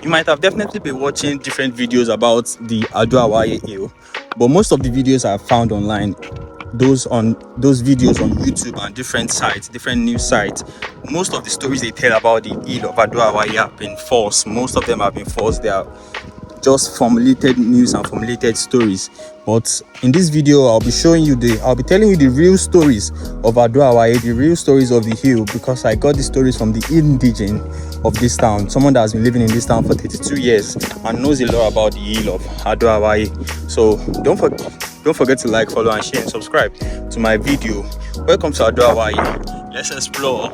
You might have definitely been watching different videos about the Ado Awaye hill, but most of the videos I found online, those videos on YouTube and different sites, different news sites, most of the stories they tell about the hill of Ado Awaye have been false. Most of them have been false. They are just formulated news and formulated stories. But in this video, I'll be telling you the real stories of Ado Awaye, the real stories of the hill, because I got the stories from the indigene of this town, someone that has been living in this town for 32 years and knows a lot about the hill of Ado Awaye. So don't forget to like, follow and share and subscribe to my video. Welcome to Ado Awaye. Let's explore.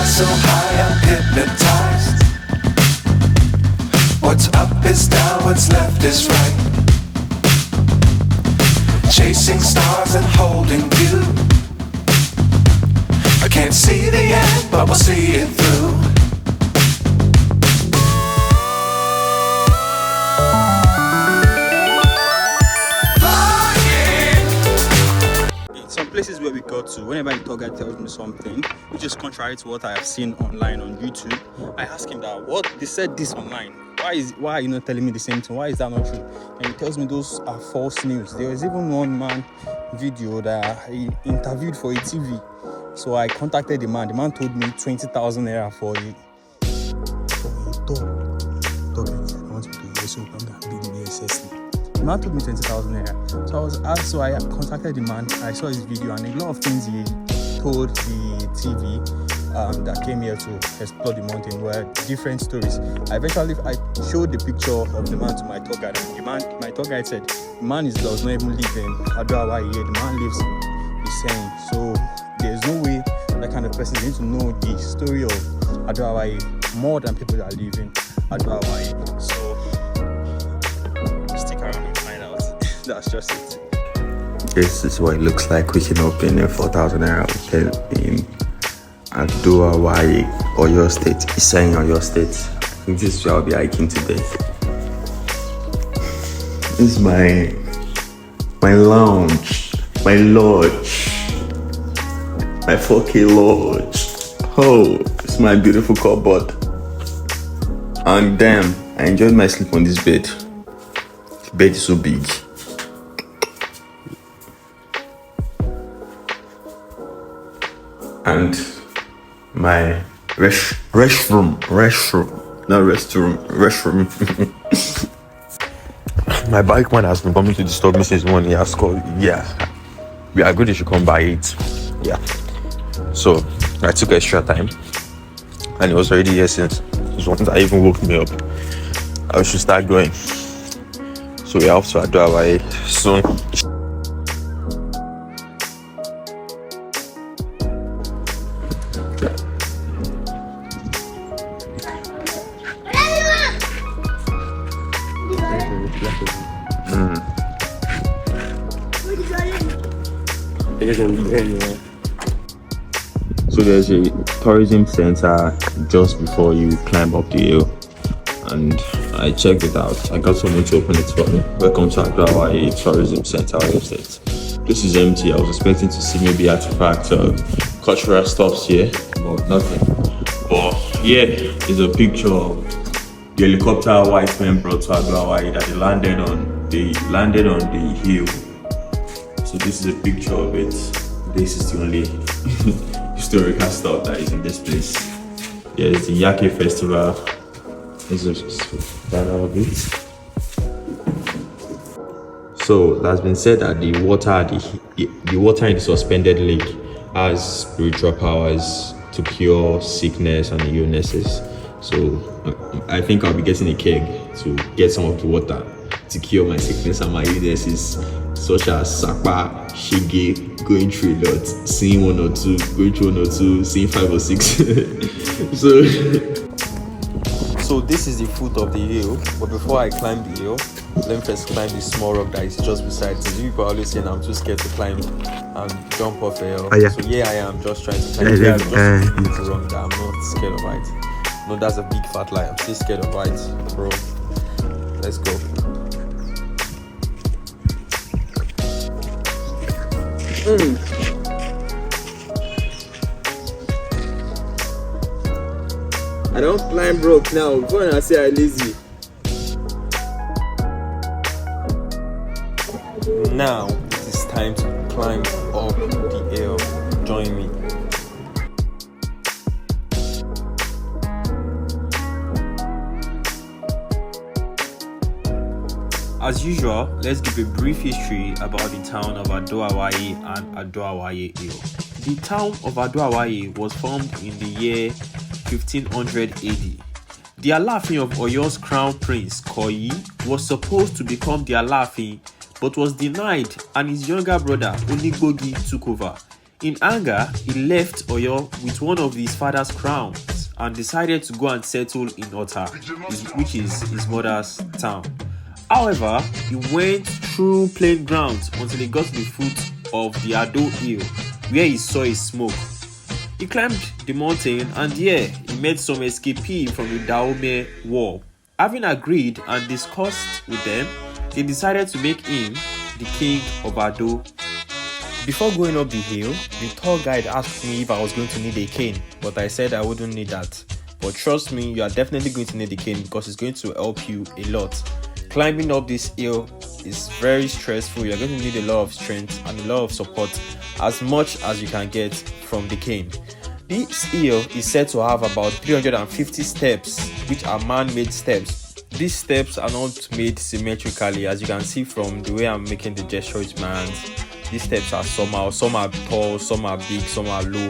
So high I'm hypnotized. What's up is down, what's left is right. Chasing stars and holding you. I can't see the end, but we'll see it through. Some places where we got to, whenever a tour guide tells me something which is contrary to what I have seen online on YouTube, I ask him that, what they said this online, why are you not telling me the same thing? Why is that not true? And he tells me those are false news. There was even one man video that he interviewed for a TV. So I contacted the man. The man told me 20,000 naira for a tour guide. I want to do so I'm gonna be the Ese. The man told me 20,000 naira. So I contacted the man. I saw his video and a lot of things he told the TV that came here to explore the mountain were different stories. I showed the picture of the man to my tour guide, and my tour guide said the man does not even live in Ado Awaye. The man lives in Ise. So there's no way that kind of person is going to know the story of Ado Awaye more than people that live in Ado Awaye. So stick around and find out. That's just it. This is what it looks like waking up in a 4,000 naira hotel in Ado Awaye, Oyo State. Ese Oyo State. I think this is where I'll be hiking today. This is my lounge, my lodge, my 4K lodge. Oh, it's my beautiful cupboard. And damn, I enjoyed my sleep on this bed. The bed is so big. And my restroom. My bike man has been coming to disturb me since morning. He has called. Yeah, we agreed he should come by 8. Yeah, so I took extra time, and it was already here since. It was one that even woke me up. I should start going. So we have to Ado Awaye soon. So there's a tourism center just before you climb up the hill, and I checked it out. I got someone to open it for me. Welcome to Agbo Tourism Center, Oyo State. This is empty. I was expecting to see maybe artifacts or cultural stuffs here, but nothing. But here is a picture of the helicopter white men brought to Agbo Awaye that they landed on the hill. So this is a picture of it. This is the only historical stuff that is in this place. There's the Iyake festival. This is banner of it. So it has been said that the water in the suspended lake has spiritual powers to cure sickness and illnesses. So I think I'll be getting a keg to get some of the water to cure my sickness and my illnesses, such as Sakpa, Shige, going through a lot, seeing 1 or 2, going through 1 or 2, seeing 5 or 6. So So this is the foot of the hill, but before I climb the hill, let me first climb the small rock that is just beside it. People are always saying I'm too scared to climb and jump off a hill. Yeah. So I am just trying to climb. Yeah, just wrong that I'm not scared of heights. No, that's a big fat lie. I'm still scared of heights, bro. Let's go. I don't climb rope now. Before I say I lazy. Now it is time to climb up the hill. Join me. As usual, let's give a brief history about the town of Ado Awaye and Ado Awaye Hill. The town of Ado Awaye was formed in the year 1500 AD. The Alaafin of Oyo's crown prince, Koyi, was supposed to become the Alaafin, but was denied, and his younger brother, Onigbogi, took over. In anger, he left Oyo with one of his father's crowns and decided to go and settle in Ota, which is his mother's town. However, he went through plain grounds until he got to the foot of the Ado Hill, where he saw a smoke. He climbed the mountain and he met some escapee from the Dahomey War. Having agreed and discussed with them, they decided to make him the king of Ado. Before going up the hill, the tour guide asked me if I was going to need a cane, but I said I wouldn't need that. But trust me, you are definitely going to need a cane because it's going to help you a lot. Climbing up this hill is very stressful. You're going to need a lot of strength and a lot of support, as much as you can get from the cane. This hill is said to have about 350 steps, which are man-made steps. These steps are not made symmetrically, as you can see from the way I'm making the gesture with my hands. These steps are some are tall, some are big, some are low.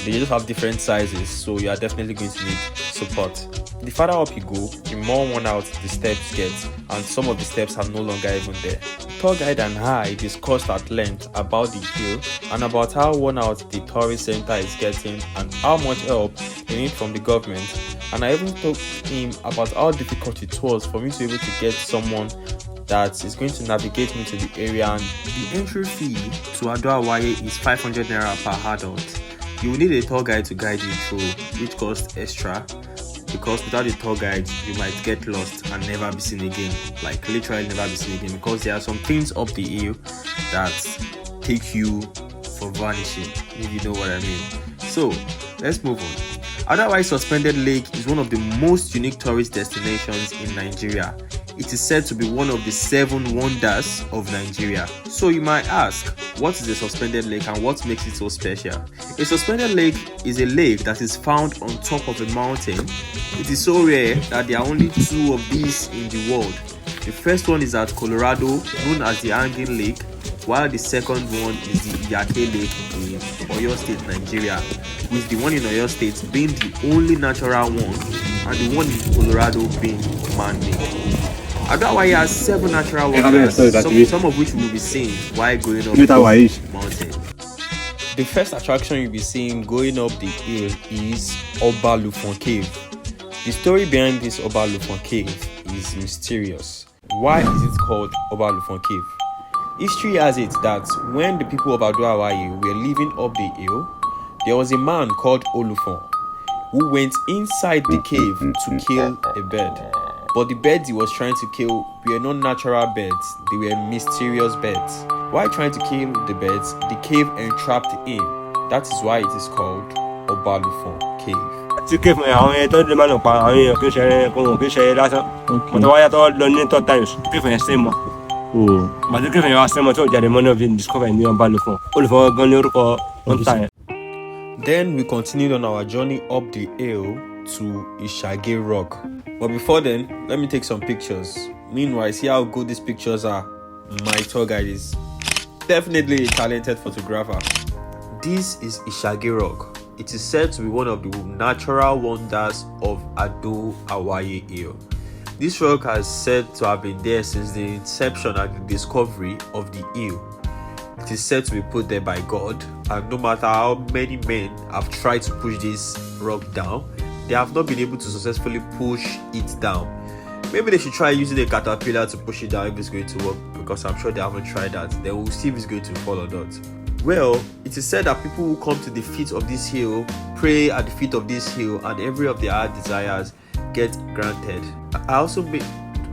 They just have different sizes, so you are definitely going to need support. The farther up you go, the more worn out the steps get, and some of the steps are no longer even there. The tour guide and I discussed at length about the hill and about how worn out the tourist center is getting and how much help they need from the government. And I even told him about how difficult it was for me to be able to get someone that is going to navigate me to the area. And the entry fee to Ado Awaye is 500 naira per adult. You will need a tour guide to guide you through, which costs extra, because without a tour guide you might get lost and never be seen again, like literally never be seen again, because there are some things up the hill that take you for vanishing, if you know what I mean. So let's move on. Ado Awaye Suspended Lake is one of the most unique tourist destinations in Nigeria. It is said to be one of the 7 wonders of Nigeria. So you might ask, what is a suspended lake and what makes it so special? A suspended lake is a lake that is found on top of a mountain. It is so rare that there are only 2 of these in the world. The first one is at Colorado, known as the Hanging Lake, while the second one is the Iyake Lake in Oyo State, Nigeria, with the one in Oyo State being the only natural one and the one in Colorado being man-made. Ado Awaye has 7 natural wonders, some of which we will be seeing while going up the mountain. The first attraction you'll be seeing going up the hill is Obalufon Cave. The story behind this Obalufon Cave is mysterious. Why is it called Obalufon Cave? History has it that when the people of Ado Awaye were living up the hill, there was a man called Olufon who went inside the cave to kill a bird. But the birds he was trying to kill were not natural birds, they were mysterious birds. While trying to kill the birds, the cave entrapped him. That is why it is called Obalufon Cave. Then we continued on our journey up the hill to Ishage Rock. But before then, let me take some pictures. Meanwhile, see how good these pictures are. My tour guide is definitely a talented photographer. This is Ishage Rock. It is said to be one of the natural wonders of Ado Awaye Hill. This rock has said to have been there since the inception and the discovery of the hill. It is said to be put there by God, and no matter how many men have tried to push this rock down, they have not been able to successfully push it down. Maybe they should try using a caterpillar to push it down if it's going to work, because I'm sure they haven't tried that. Then we'll see if it's going to fall or not. Well, it is said that people who come to the feet of this hill, pray at the feet of this hill, and every of their heart desires get granted. I also make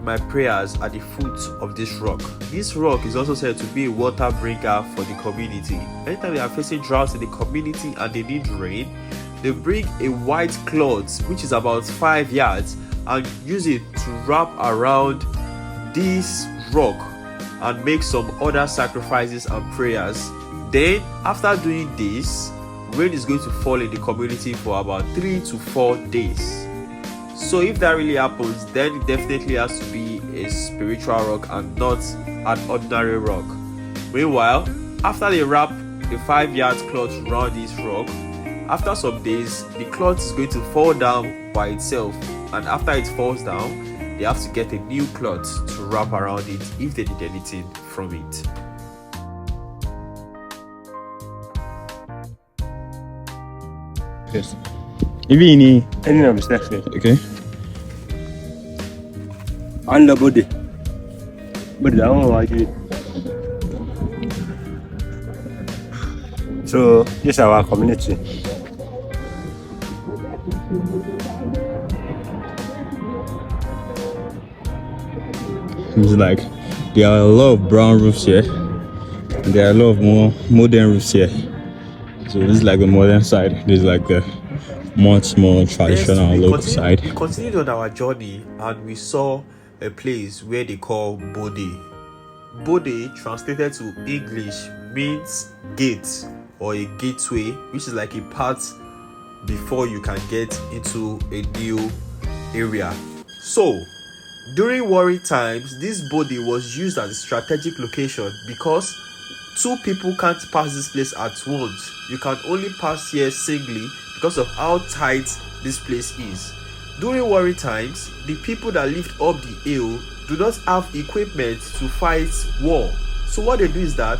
my prayers at the foot of this rock. This rock is also said to be a water bringer for the community. Anytime they are facing droughts in the community and they need rain, they bring a white cloth, which is about 5 yards, and use it to wrap around this rock and make some other sacrifices and prayers. Then, after doing this, rain is going to fall in the community for about 3 to 4 days. So if that really happens, then it definitely has to be a spiritual rock and not an ordinary rock. Meanwhile, after they wrap a 5 yards cloth around this rock, after some days, the cloth is going to fall down by itself, and after it falls down, they have to get a new cloth to wrap around it if they need anything from it. Yes. Any of the steps here. okay. And the body. But I don't know why you. So this is our community. It's like there are a lot of brown roofs here. There are a lot of more modern roofs here. So this is like the modern side. This is like the much more traditional local side. We continued on our journey and we saw a place where they call Bode. Bode, translated to English, means gate or a gateway, which is like a path before you can get into a new area. So during warring times, this Bode was used as a strategic location because 2 people can't pass this place at once. You can only pass here singly because of how tight this place is. During warring times, the people that lived up the hill do not have equipment to fight war. So what they do is that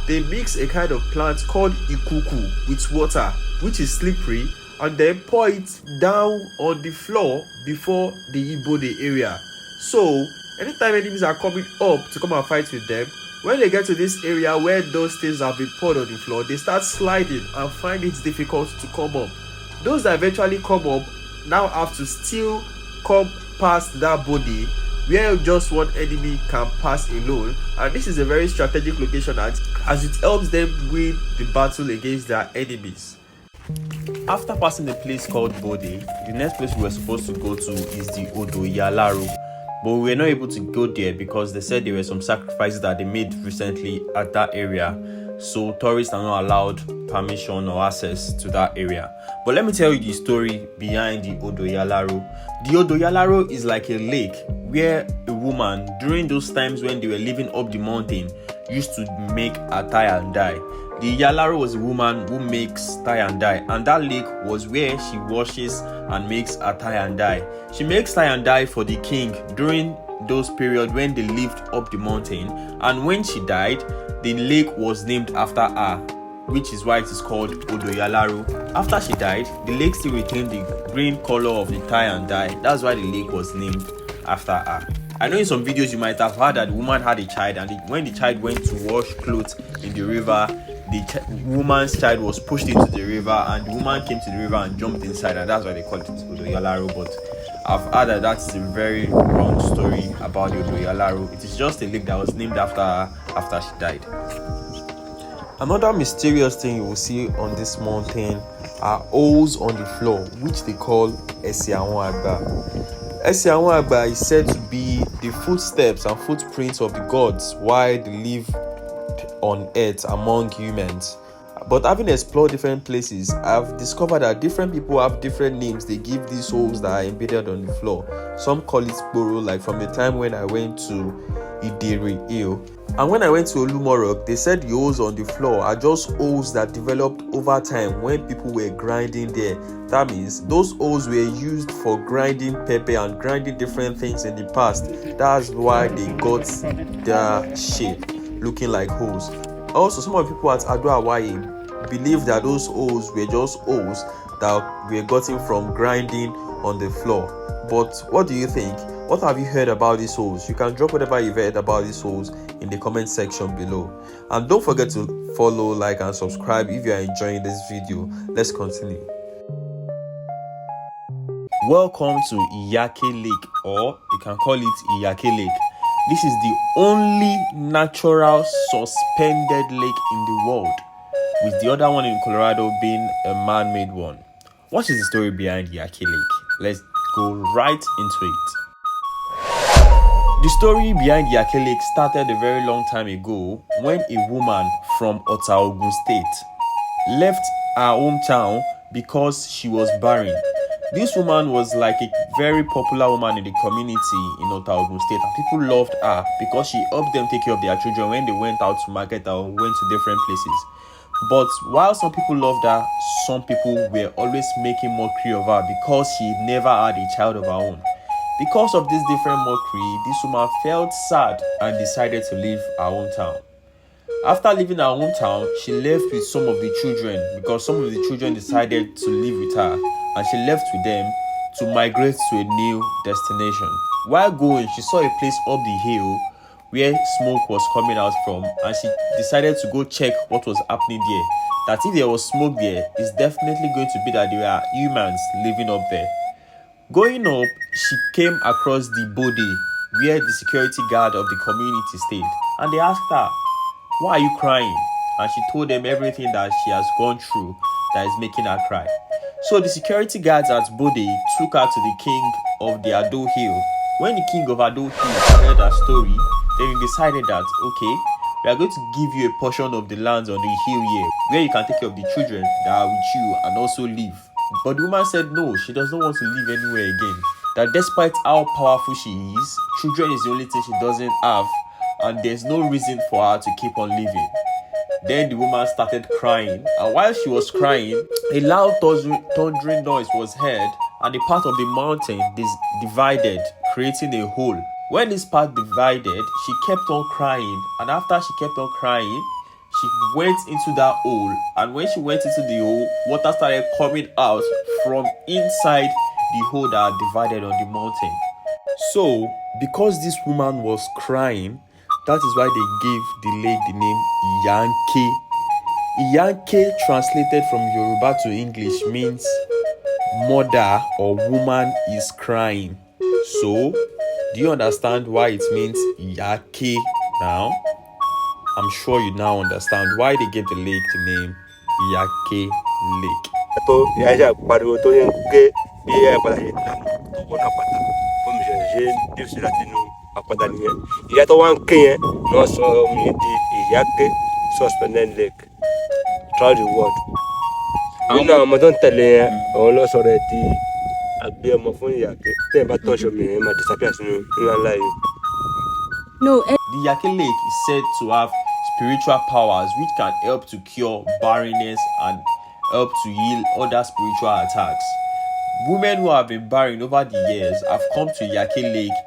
they mix a kind of plant called ikuku with water, which is slippery, and then pour it down on the floor before the Ibode area. So anytime enemies are coming up to come and fight with them, when they get to this area where those things have been poured on the floor, they start sliding and find it difficult to come up. Those that eventually come up now have to still come past that body where just one enemy can pass alone, and this is a very strategic location as it helps them win the battle against their enemies. After passing the place called Bode, the next place we were supposed to go to is the Odo Iya Alaro. But we were not able to go there because they said there were some sacrifices that they made recently at that area. So tourists are not allowed permission or access to that area. But let me tell you the story behind the Odo Iya Alaro. The Odo Iya Alaro is like a lake where a woman, during those times when they were living up the mountain, used to make a tie and dye. The Iya Alaro was a woman who makes tie and dye, and that lake was where she washes and makes a tie and dye. She makes tie and dye for the king during those periods when they lived up the mountain, and when she died, the lake was named after her, which is why it is called Odo Iya Alaro. After she died, the lake still retained the green color of the tie and dye. That's why the lake was named after her. I know in some videos you might have heard that the woman had a child, and when the child went to wash clothes in the river, the woman's child was pushed into the river, and the woman came to the river and jumped inside, and that's why they call it Odo Iya Alaro. But I've heard that that's a very wrong story about the Odo Iya Alaro. It is just a lake that was named after her after she died. Another mysterious thing you will see on this mountain are holes on the floor, which they call Ese Awon Agba. Ese Awon Agba is said to be the footsteps and footprints of the gods while they live on earth among humans. But having explored different places, I've discovered that different people have different names they give these holes that are embedded on the floor. Some call it Sporo, like from the time when I went to Ideri Hill. And when I went to Olumorok, they said the holes on the floor are just holes that developed over time when people were grinding there. That means those holes were used for grinding pepper and grinding different things in the past. That's why they got their shape, looking like holes. Also, some of the people at Ado Awaye believe that those holes were just holes that were gotten from grinding on the floor. But what do you think? What have you heard about these holes? You can drop whatever you've heard about these holes in the comment section below. And don't forget to follow, like, and subscribe if you are enjoying this video. Let's continue. Welcome to Iyake Lake, or you can call it Iyake Lake. This is the only natural suspended lake in the world, with the other one in Colorado being a man-made one. What is the story behind Iyake Lake? Let's go right into it. The story behind Iyake Lake started a very long time ago when a woman from Ogun State left her hometown because she was barren. This woman was like a very popular woman in the community in Ogun State, and people loved her because she helped them take care of their children when they went out to market or went to different places. But while some people loved her, some people were always making mockery of her because she never had a child of her own. Because of this different mockery, this woman felt sad and decided to leave her hometown. After leaving her hometown, she left with some of the children because some of the children decided to live with her, and she left with them to migrate to a new destination. While going, she saw a place up the hill where smoke was coming out from, and she decided to go check what was happening there. That if there was smoke there, it's definitely going to be that there are humans living up there. Going up, she came across the Bode, where the security guard of the community stayed, and they asked her, "Why are you crying?" And she told them everything that she has gone through that is making her cry. So the security guards at Bode took her to the king of the Ado Hill. When the king of Ado Hill heard her story, then he decided that, okay, we are going to give you a portion of the lands on the hill here, where you can take care of the children that are with you and also live. But the woman said no, she does not want to live anywhere again. That despite how powerful she is, children is the only thing she doesn't have, and there's no reason for her to keep on living. Then the woman started crying, and while she was crying, a loud thundering noise was heard, and the part of the mountain divided, creating a hole. When this part divided, she kept on crying, and after she kept on crying, she went into that hole, and when she went into the hole, water started coming out from inside the hole that had divided on the mountain. So, because this woman was crying, that is why they gave the lake the name Iyake. Iyake, translated from Yoruba to English, means mother or woman is crying. So, do you understand why it means Iyake now? I'm sure you now understand why they gave the lake the name Iyake Lake. tó ìyá ṣe pariwo tó yẹn ké bí ẹ padà ṣe dànù tó wọ́n náà pátá fún mi ṣe dèsí láti inú àpáta nìyẹn. ìyá tó wá ń ké yẹn ni wọ́n sọ omi di Iyake suspended lake throughout the world. nínú àwọn ọmọ tó ń tẹ̀lé yẹn òun ló sọ̀rọ̀ ẹ̀ di Agbomofunyake. tẹ́ ẹ bá tọ́ṣọ mi yẹn máa disappear sínú ńlá ńlá yìí. The Iyake Lake is said to have spiritual powers which can help to cure barrenness and help to heal other spiritual attacks. Women who have been barren over the years have come to Iyake Lake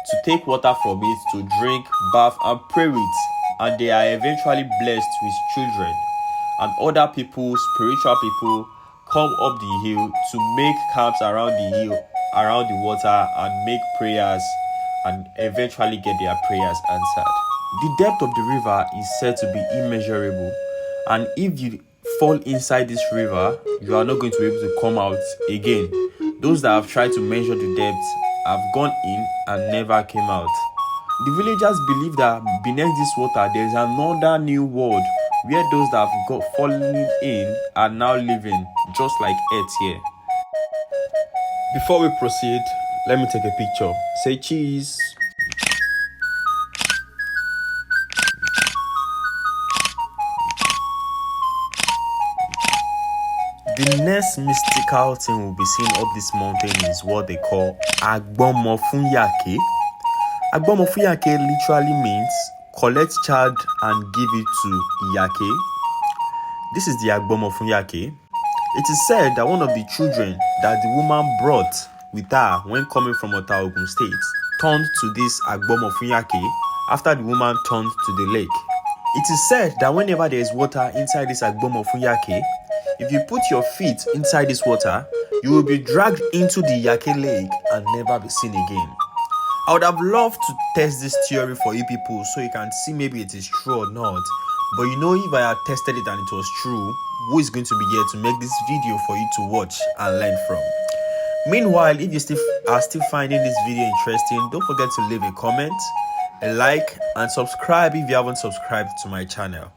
to take water from it to drink, bath, and pray with, and they are eventually blessed with children. And other people, spiritual people, come up the hill to make camps around the hill, around the water, and make prayers, and eventually get their prayers answered. The depth of the river is said to be immeasurable, and if you fall inside this river, you are not going to be able to come out again. Those that have tried to measure the depth have gone in and never came out. The villagers believe that beneath this water there is another new world where those that have fallen in are now living just like Earth here. Before we proceed, let me take a picture. Say cheese. The next mystical thing we'll be seeing up this mountain is what they call Agbomofunyake. Agbomofunyake literally means collect child and give it to Iyake. This is the Agbomofunyake. It is said that one of the children that the woman brought with her when coming from Ogun State turned to this Agbomofunyake after the woman turned to the lake. It is said that whenever there is water inside this Agbomofunyake, if you put your feet inside this water, You will be dragged into the Iyake Lake and never be seen again. I would have loved to test this theory for you people so you can see maybe it is true or not. But you know, if I had tested it and it was true, who is going to be here to make this video for you to watch and learn from? Meanwhile, if you are still finding this video interesting, don't forget to leave a comment, a like, and subscribe if you haven't subscribed to my channel.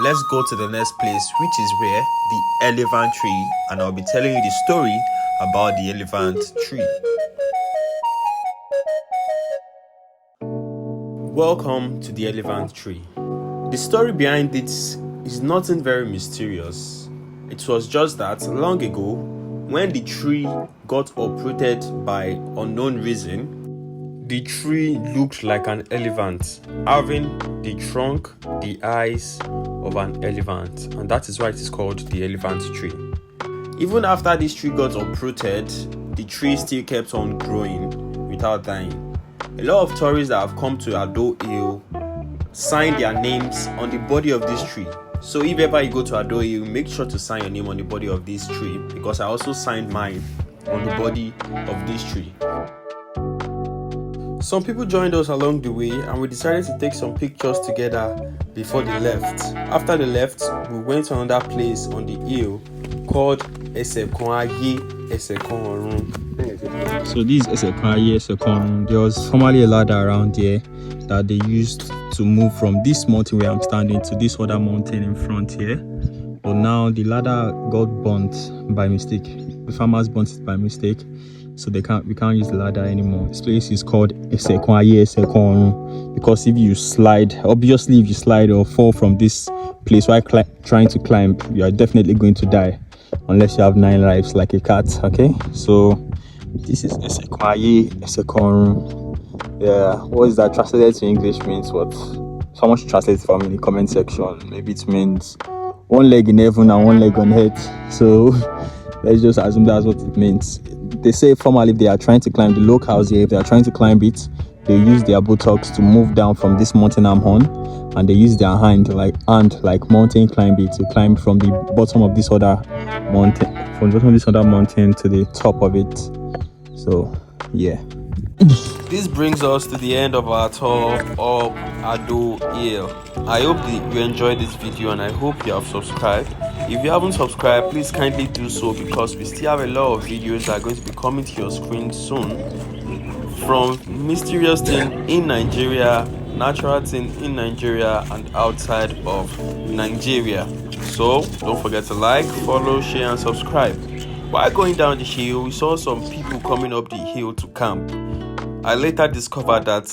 Let's go to the next place, which is where the elephant tree, and I'll be telling you the story about the elephant tree. Welcome to the elephant tree. The story behind it is nothing very mysterious. It was just that long ago, when the tree got uprooted by unknown reason, the tree looked like an elephant, having the trunk, the eyes of an elephant, and that is why it is called the elephant tree. Even after this tree got uprooted, the tree still kept on growing without dying. A lot of tourists that have come to Ado Awaye sign their names on the body of this tree. So if ever you go to Ado Awaye, make sure to sign your name on the body of this tree, because I also signed mine on the body of this tree. Some people joined us along the way and we decided to take some pictures together before they left. After they left, we went to another place on the hill called Ese Awon Orun. So this is Aye Ese. There was formerly a ladder around here that they used to move from this mountain where I'm standing to this other mountain in front here. But now the ladder got burnt by mistake. The farmers burnt it by mistake, so we can't use the ladder anymore. This place is called Aye Ese because if you slide or fall from this place while trying to climb, you are definitely going to die unless you have 9 lives like a cat. Okay, so this is Aye Ese. Yeah, what is that translated to English means what? Someone should translate it for me in the comment section. Maybe it means one leg in heaven and one leg on earth. So let's just assume that's what it means. They say formally if they are trying to climb the locals here, if they are trying to climb it, they use their buttocks to move down from this mountain I'm on, and they use their hand like mountain climb it to climb from the bottom of this other mountain, to the top of it. So yeah. This brings us to the end of our tour of Ado Awaye. I hope that you enjoyed this video and I hope you have subscribed. If you haven't subscribed, please kindly do so, because we still have a lot of videos that are going to be coming to your screen soon, from mysterious things in Nigeria, natural things in Nigeria and outside of Nigeria. So don't forget to like, follow, share and subscribe. While going down the hill, we saw some people coming up the hill to camp. I later discovered that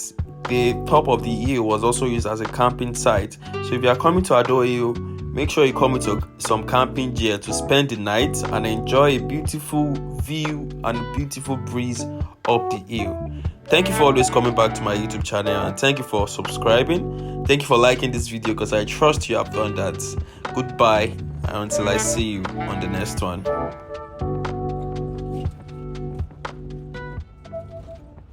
the top of the hill was also used as a camping site. So if you are coming to Ado Awaye, make sure you come with some camping gear to spend the night and enjoy a beautiful view and beautiful breeze up the hill. Thank you for always coming back to my YouTube channel, and thank you for subscribing. Thank you for liking this video, because I trust you have done that. Goodbye, and until I see you on the next one.